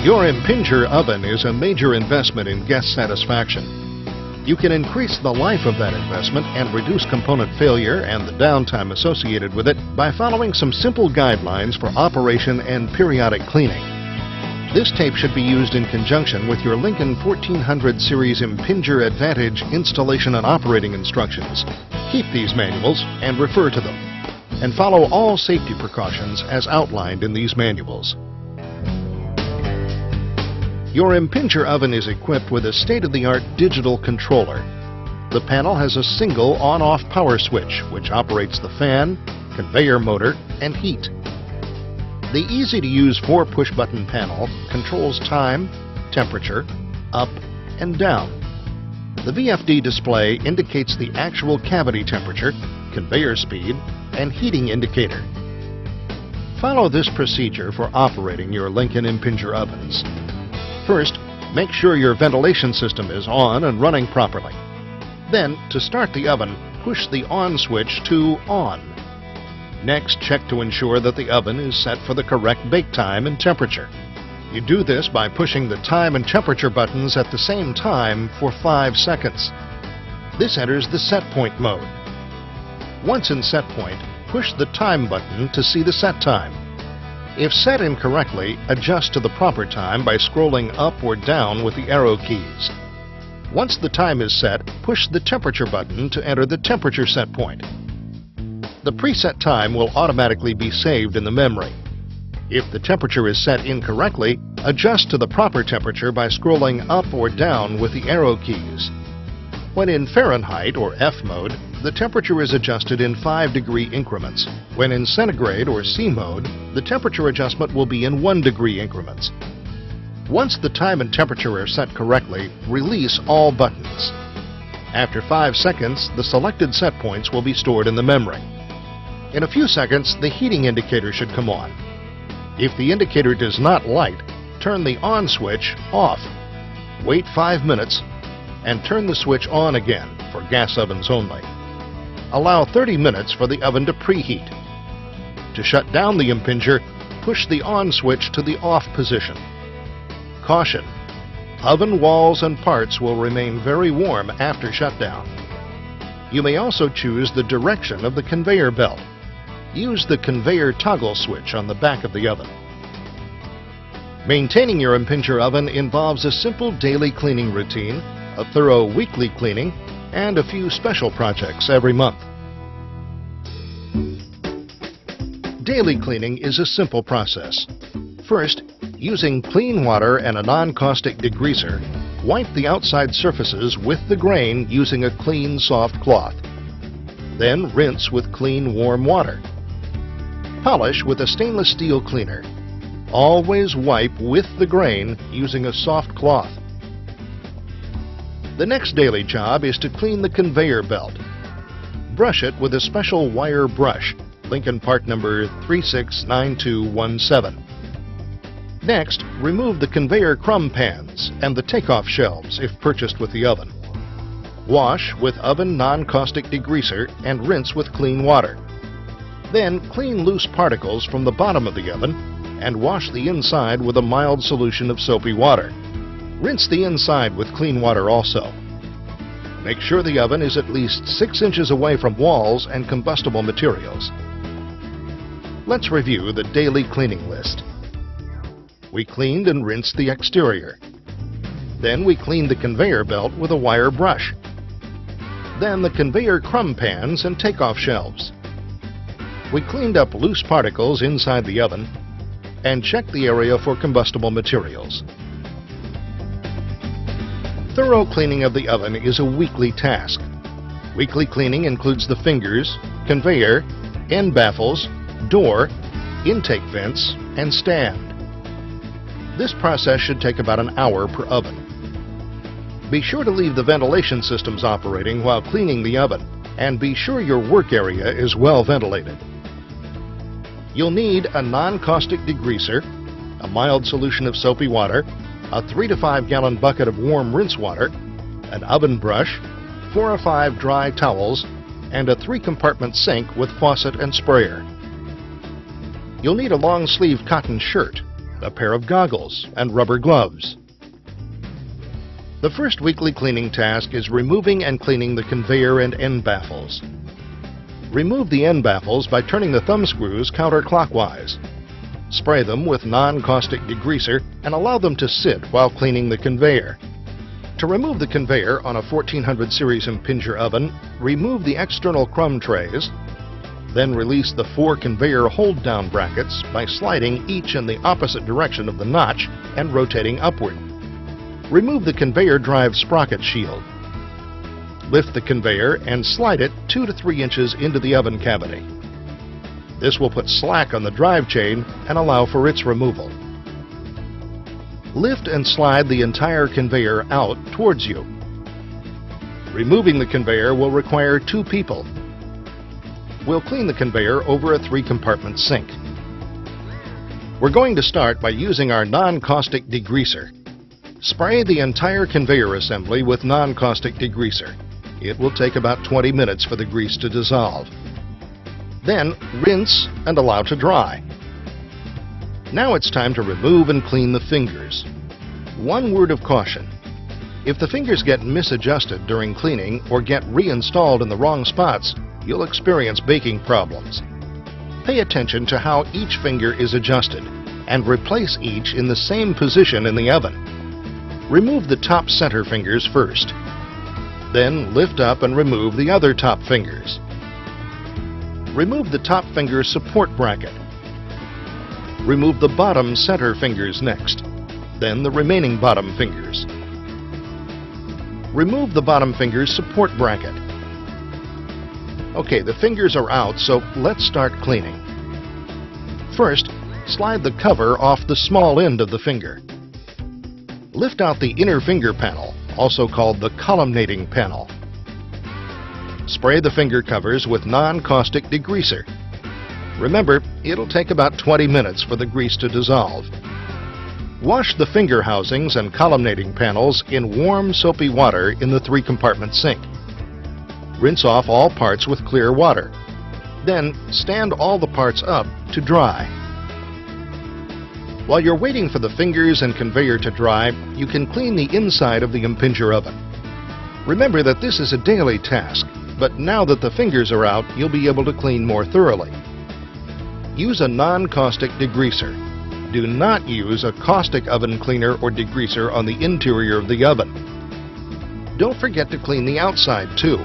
Your Impinger oven is a major investment in guest satisfaction. You can increase the life of that investment and reduce component failure and the downtime associated with it by following some simple guidelines for operation and periodic cleaning. This tape should be used in conjunction with your Lincoln 1400 Series Impinger Advantage installation and operating instructions. Keep these manuals and refer to them, and follow all safety precautions as outlined in these manuals. Your Impinger oven is equipped with a state-of-the-art digital controller. The panel has a single on-off power switch which operates the fan, conveyor motor, and heat. The easy-to-use 4-push-button panel controls time, temperature, up and down. The VFD display indicates the actual cavity temperature, conveyor speed, and heating indicator. Follow this procedure for operating your Lincoln Impinger ovens. First, make sure your ventilation system is on and running properly. Then, to start the oven, push the on switch to on. Next, check to ensure that the oven is set for the correct bake time and temperature. You do this by pushing the time and temperature buttons at the same time for 5 seconds. This enters the set point mode. Once in set point, push the time button to see the set time. If set incorrectly, adjust to the proper time by scrolling up or down with the arrow keys. Once the time is set, push the temperature button to enter the temperature set point. The preset time will automatically be saved in the memory. If the temperature is set incorrectly, adjust to the proper temperature by scrolling up or down with the arrow keys. When in Fahrenheit or F mode, the temperature is adjusted in 5-degree increments. When in centigrade or C mode, the temperature adjustment will be in 1-degree increments. Once the time and temperature are set correctly, release all buttons. After 5 seconds, the selected set points will be stored in the memory. In a few seconds, the heating indicator should come on. If the indicator does not light, turn the on switch off. Wait 5 minutes and turn the switch on again for gas ovens only. Allow 30 minutes for the oven to preheat. To shut down the Impinger, push the on switch to the off position. Caution: oven walls and parts will remain very warm after shutdown. You may also choose the direction of the conveyor belt. Use the conveyor toggle switch on the back of the oven. Maintaining your Impinger oven involves a simple daily cleaning routine, a thorough weekly cleaning, and a few special projects every month. Daily cleaning is a simple process. First, using clean water and a non-caustic degreaser, wipe the outside surfaces with the grain using a clean, soft cloth. Then rinse with clean, warm water. Polish with a stainless steel cleaner. Always wipe with the grain using a soft cloth. The next daily job is to clean the conveyor belt. Brush it with a special wire brush, Lincoln part number 369217. Next, remove the conveyor crumb pans and the takeoff shelves if purchased with the oven. Wash with oven non-caustic degreaser and rinse with clean water. Then clean loose particles from the bottom of the oven and wash the inside with a mild solution of soapy water. Rinse the inside with clean water also. Make sure the oven is at least 6 inches away from walls and combustible materials. Let's review the daily cleaning list. We cleaned and rinsed the exterior. Then we cleaned the conveyor belt with a wire brush. Then the conveyor crumb pans and takeoff shelves. We cleaned up loose particles inside the oven and checked the area for combustible materials. Thorough cleaning of the oven is a weekly task. Weekly cleaning includes the fingers, conveyor, end baffles, door, intake vents, and stand. This process should take about an hour per oven. Be sure to leave the ventilation systems operating while cleaning the oven, and be sure your work area is well ventilated. You'll need a non-caustic degreaser, a mild solution of soapy water, a 3 to 5 gallon bucket of warm rinse water, an oven brush, 4 or 5 dry towels, and a 3-compartment sink with faucet and sprayer. You'll need a long-sleeve cotton shirt, a pair of goggles, and rubber gloves. The first weekly cleaning task is removing and cleaning the conveyor and end baffles. Remove the end baffles by turning the thumb screws counterclockwise. Spray them with non-caustic degreaser and allow them to sit while cleaning the conveyor. To remove the conveyor on a 1400 series Impinger oven, remove the external crumb trays, then release the 4 conveyor hold-down brackets by sliding each in the opposite direction of the notch and rotating upward. Remove the conveyor drive sprocket shield. Lift the conveyor and slide it 2 to 3 inches into the oven cavity. This will put slack on the drive chain and allow for its removal. Lift and slide the entire conveyor out towards you. Removing the conveyor will require 2 people. We'll clean the conveyor over a 3-compartment sink. We're going to start by using our non-caustic degreaser. Spray the entire conveyor assembly with non-caustic degreaser. It will take about 20 minutes for the grease to dissolve. Then rinse and allow to dry. Now it's time to remove and clean the fingers. One word of caution. If the fingers get misadjusted during cleaning or get reinstalled in the wrong spots, you'll experience baking problems. Pay attention to how each finger is adjusted and replace each in the same position in the oven. Remove the top center fingers first. Then lift up and remove the other top fingers. Remove the top finger support bracket. Remove the bottom center fingers next, then the remaining bottom fingers. Remove the bottom finger's support bracket. Okay, the fingers are out, so let's start cleaning. First, slide the cover off the small end of the finger. Lift out the inner finger panel, also called the columnating panel. Spray the finger covers with non-caustic degreaser. Remember, it'll take about 20 minutes for the grease to dissolve. Wash the finger housings and columnating panels in warm, soapy water in the 3-compartment sink. Rinse off all parts with clear water. Then stand all the parts up to dry. While you're waiting for the fingers and conveyor to dry, you can clean the inside of the Impinger oven. Remember that this is a daily task, but now that the fingers are out, you'll be able to clean more thoroughly. Use a non-caustic degreaser. Do not use a caustic oven cleaner or degreaser on the interior of the oven. Don't forget to clean the outside too.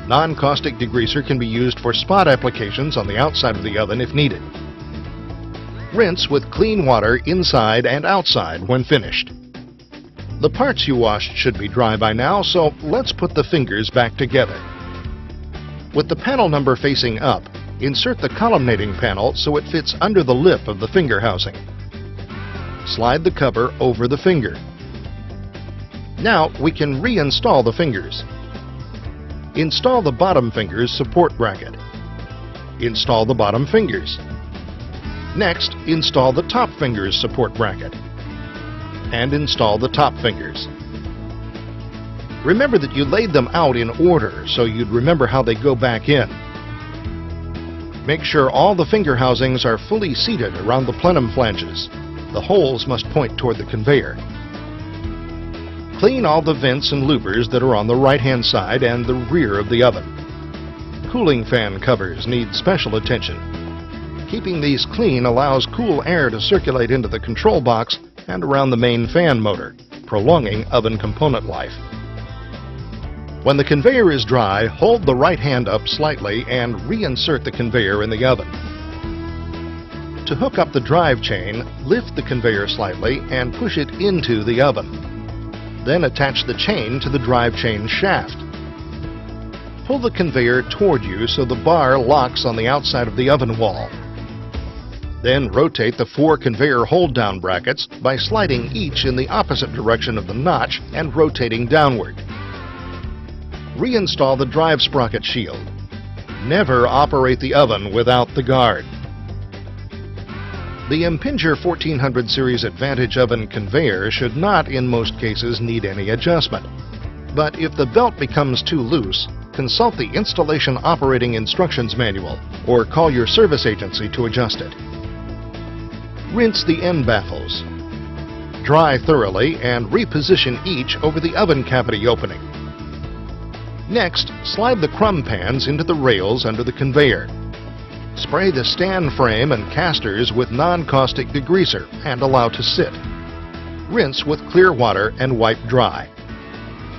Non-caustic degreaser can be used for spot applications on the outside of the oven if needed. Rinse with clean water inside and outside when finished. The parts you washed should be dry by now, so let's put the fingers back together. With the panel number facing up, insert the columnating panel so it fits under the lip of the finger housing. Slide the cover over the finger. Now we can reinstall the fingers. Install the bottom finger's support bracket. Install the bottom fingers. Next, install the top finger's support bracket. And install the top fingers. Remember that you laid them out in order so you'd remember how they go back in. Make sure all the finger housings are fully seated around the plenum flanges. The holes must point toward the conveyor. Clean all the vents and louvers that are on the right-hand side and the rear of the oven. Cooling fan covers need special attention. Keeping these clean allows cool air to circulate into the control box and around the main fan motor, prolonging oven component life. When the conveyor is dry, hold the right hand up slightly and reinsert the conveyor in the oven. To hook up the drive chain, lift the conveyor slightly and push it into the oven. Then attach the chain to the drive chain shaft. Pull the conveyor toward you so the bar locks on the outside of the oven wall. Then rotate the 4 conveyor hold-down brackets by sliding each in the opposite direction of the notch and rotating downward. Reinstall the drive sprocket shield. Never operate the oven without the guard. The Impinger 1400 series Advantage oven conveyor should not, in most cases, need any adjustment. But if the belt becomes too loose, consult the Installation Operating Instructions Manual or call your service agency to adjust it. Rinse the end baffles. Dry thoroughly and reposition each over the oven cavity opening. Next, slide the crumb pans into the rails under the conveyor. Spray the stand frame and casters with non-caustic degreaser and allow to sit. Rinse with clear water and wipe dry.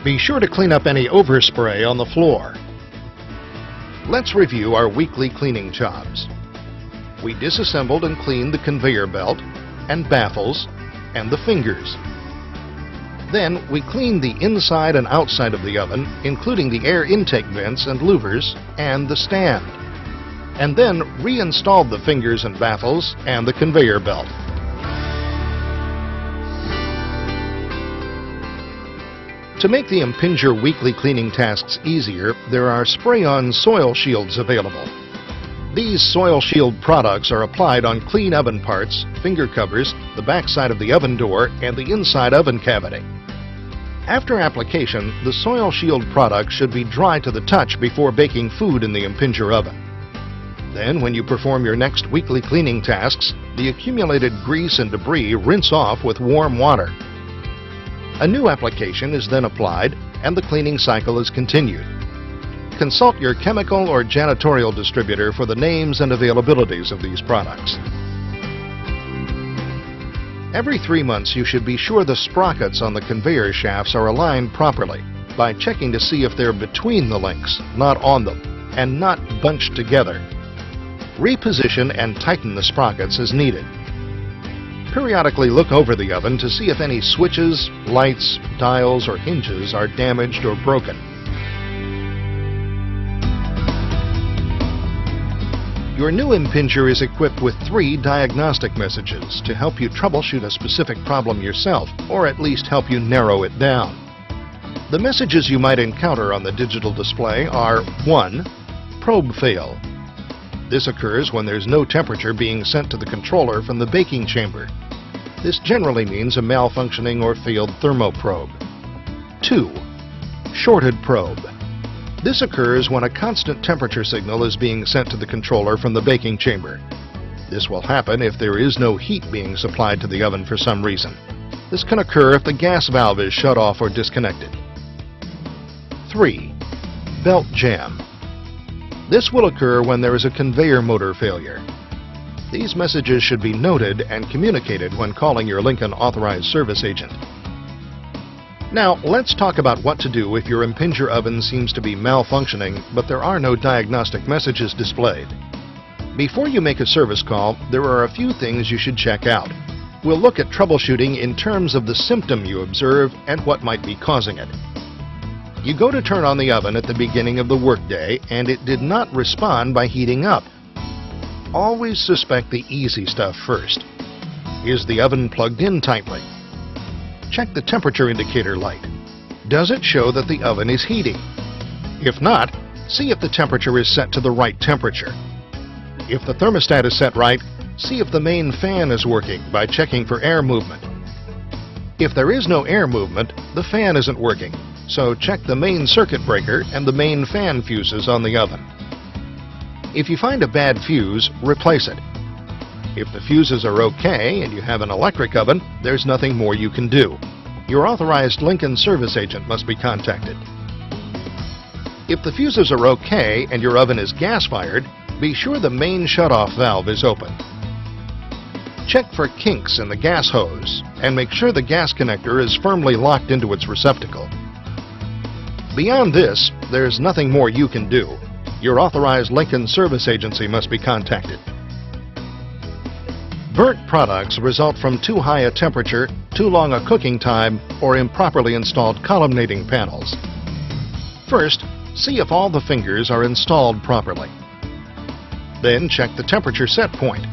Be sure to clean up any overspray on the floor. Let's review our weekly cleaning jobs. We disassembled and cleaned the conveyor belt and baffles and the fingers. Then we cleaned the inside and outside of the oven, including the air intake vents and louvers and the stand. And then reinstalled the fingers and baffles and the conveyor belt. To make the Impinger weekly cleaning tasks easier, there are spray-on soil shields available. These soil shield products are applied on clean oven parts, finger covers, the back side of the oven door, and the inside oven cavity. After application, the soil shield product should be dry to the touch before baking food in the Impinger oven. Then, when you perform your next weekly cleaning tasks, the accumulated grease and debris rinse off with warm water. A new application is then applied, and the cleaning cycle is continued. Consult your chemical or janitorial distributor for the names and availabilities of these products. Every 3 months, you should be sure the sprockets on the conveyor shafts are aligned properly by checking to see if they're between the links, not on them, and not bunched together. Reposition and tighten the sprockets as needed. Periodically look over the oven to see if any switches, lights, dials, or hinges are damaged or broken. Your new Impinger is equipped with 3 diagnostic messages to help you troubleshoot a specific problem yourself, or at least help you narrow it down. The messages you might encounter on the digital display are 1. Probe fail. This occurs when there's no temperature being sent to the controller from the baking chamber. This generally means a malfunctioning or failed thermoprobe. 2. Shorted probe. This occurs when a constant temperature signal is being sent to the controller from the baking chamber. This will happen if there is no heat being supplied to the oven for some reason. This can occur if the gas valve is shut off or disconnected. 3. Belt jam. This will occur when there is a conveyor motor failure. These messages should be noted and communicated when calling your Lincoln authorized service agent. Now, let's talk about what to do if your Impinger oven seems to be malfunctioning, but there are no diagnostic messages displayed. Before you make a service call, there are a few things you should check out. We'll look at troubleshooting in terms of the symptom you observe and what might be causing it. You go to turn on the oven at the beginning of the workday, and it did not respond by heating up. Always suspect the easy stuff first. Is the oven plugged in tightly? Check the temperature indicator light. Does it show that the oven is heating? If not, see if the temperature is set to the right temperature. If the thermostat is set right, see if the main fan is working by checking for air movement. If there is no air movement, the fan isn't working, so check the main circuit breaker and the main fan fuses on the oven. If you find a bad fuse, replace it. If the fuses are okay and you have an electric oven, there's nothing more you can do. Your authorized Lincoln service agent must be contacted. If the fuses are okay and your oven is gas-fired, be sure the main shutoff valve is open. Check for kinks in the gas hose and make sure the gas connector is firmly locked into its receptacle. Beyond this, there's nothing more you can do. Your authorized Lincoln service agency must be contacted. Burnt products result from too high a temperature, too long a cooking time, or improperly installed columnating panels. First, see if all the fingers are installed properly. Then check the temperature set point.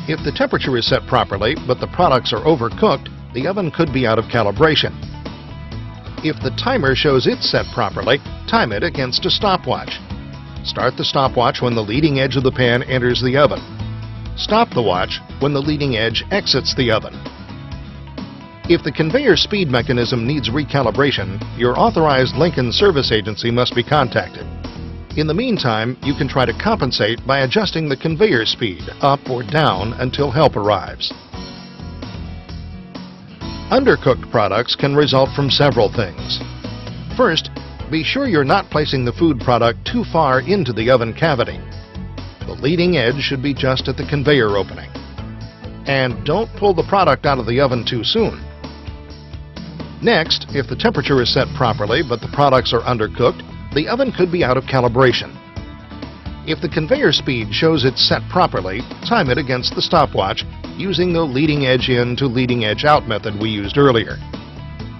If the temperature is set properly, but the products are overcooked, the oven could be out of calibration. If the timer shows it's set properly, time it against a stopwatch. Start the stopwatch when the leading edge of the pan enters the oven. Stop the watch when the leading edge exits the oven. If the conveyor speed mechanism needs recalibration, your authorized Lincoln service agency must be contacted. In the meantime, you can try to compensate by adjusting the conveyor speed up or down until help arrives. Undercooked products can result from several things. First, be sure you're not placing the food product too far into the oven cavity. The leading edge should be just at the conveyor opening. And don't pull the product out of the oven too soon. Next, if the temperature is set properly but the products are undercooked, the oven could be out of calibration. If the conveyor speed shows it's set properly, time it against the stopwatch using the leading edge in to leading edge out method we used earlier.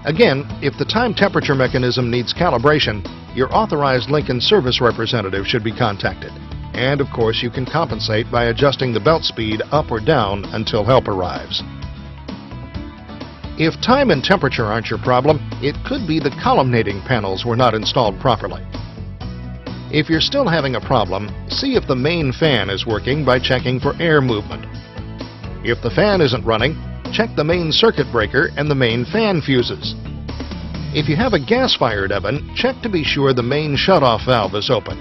Again, if the time temperature mechanism needs calibration, your authorized Lincoln service representative should be contacted. And of course, you can compensate by adjusting the belt speed up or down until help arrives. If time and temperature aren't your problem, it could be the columnating panels were not installed properly. If you're still having a problem, see if the main fan is working by checking for air movement. If the fan isn't running, check the main circuit breaker and the main fan fuses. If you have a gas-fired oven, check to be sure the main shutoff valve is open.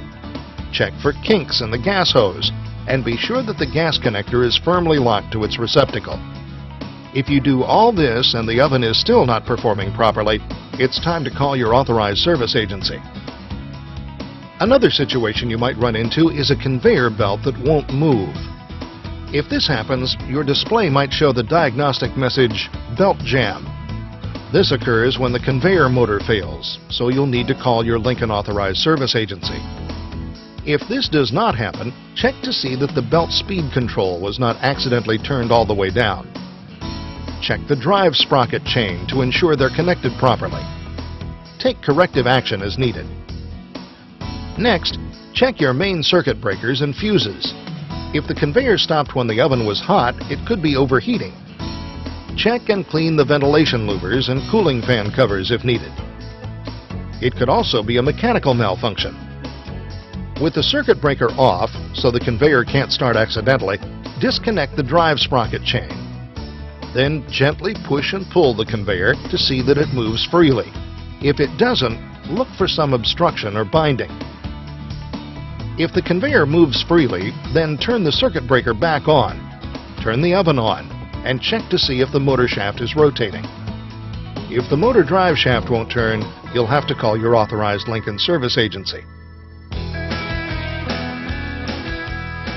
Check for kinks in the gas hose, and be sure that the gas connector is firmly locked to its receptacle. If you do all this and the oven is still not performing properly, it's time to call your authorized service agency. Another situation you might run into is a conveyor belt that won't move. If this happens, your display might show the diagnostic message, "Belt Jam." This occurs when the conveyor motor fails, so you'll need to call your Lincoln authorized service agency. If this does not happen, check to see that the belt speed control was not accidentally turned all the way down. Check the drive sprocket chain to ensure they're connected properly. Take corrective action as needed. Next, check your main circuit breakers and fuses. If the conveyor stopped when the oven was hot, it could be overheating. Check and clean the ventilation louvers and cooling fan covers if needed. It could also be a mechanical malfunction. With the circuit breaker off, so the conveyor can't start accidentally, disconnect the drive sprocket chain. Then gently push and pull the conveyor to see that it moves freely. If it doesn't, look for some obstruction or binding. If the conveyor moves freely, then turn the circuit breaker back on. Turn the oven on and check to see if the motor shaft is rotating. If the motor drive shaft won't turn, you'll have to call your authorized Lincoln service agency.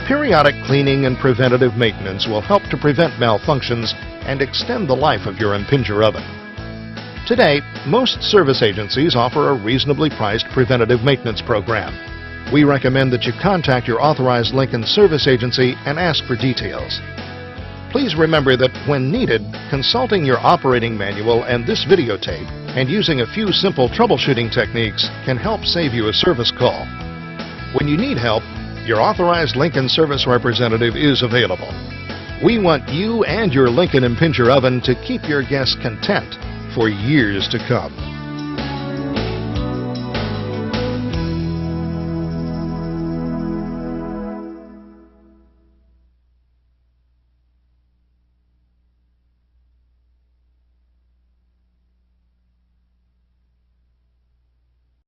Periodic cleaning and preventative maintenance will help to prevent malfunctions and extend the life of your Impinger oven. Today, most service agencies offer a reasonably priced preventative maintenance program. We recommend that you contact your authorized Lincoln service agency and ask for details. Please remember that when needed, consulting your operating manual and this videotape and using a few simple troubleshooting techniques can help save you a service call. When you need help, your authorized Lincoln service representative is available. We want you and your Lincoln Impinger oven to keep your guests content for years to come.